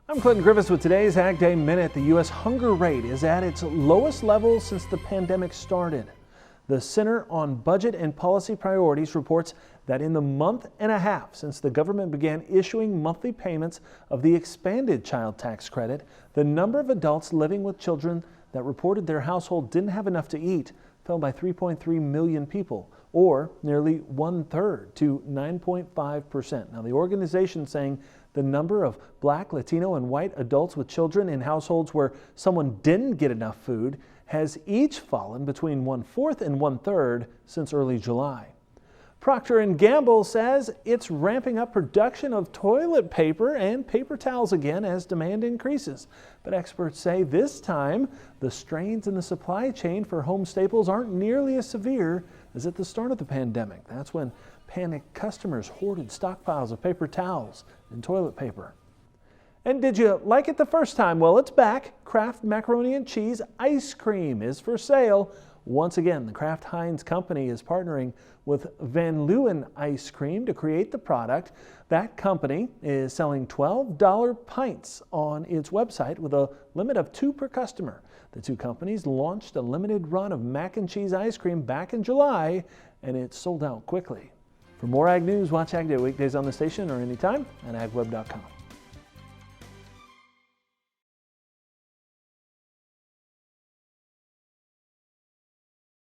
I'm Clinton Griffiths with today's Ag Day Minute. The U.S. hunger rate is at its lowest level since the pandemic started. The Center on Budget and Policy Priorities reports that in the month and a half since the government began issuing monthly payments of the expanded child tax credit, the number of adults living with children that reported their household didn't have enough to eat fell by 3.3 million people, or nearly 1/3 to 9.5%. Now, the organization saying the number of Black, Latino, and white adults with children in households where someone didn't get enough food has each fallen between 1/4 and 1/3 since early July. Procter & Gamble says it's ramping up production of toilet paper and paper towels again as demand increases. But experts say this time the strains in the supply chain for home staples aren't nearly as severe as at the start of the pandemic. That's when panicked customers hoarded stockpiles of paper towels and toilet paper. And did you like it the first time? Well, it's back. Kraft Macaroni and Cheese ice cream is for sale. Once again, the Kraft Heinz company is partnering with Van Leeuwen Ice Cream to create the product. That company is selling $12 pints on its website with a limit of 2 per customer. The two companies launched a limited run of mac and cheese ice cream back in July, and it sold out quickly. For more Ag News, watch Ag Day weekdays on the station or anytime at agweb.com.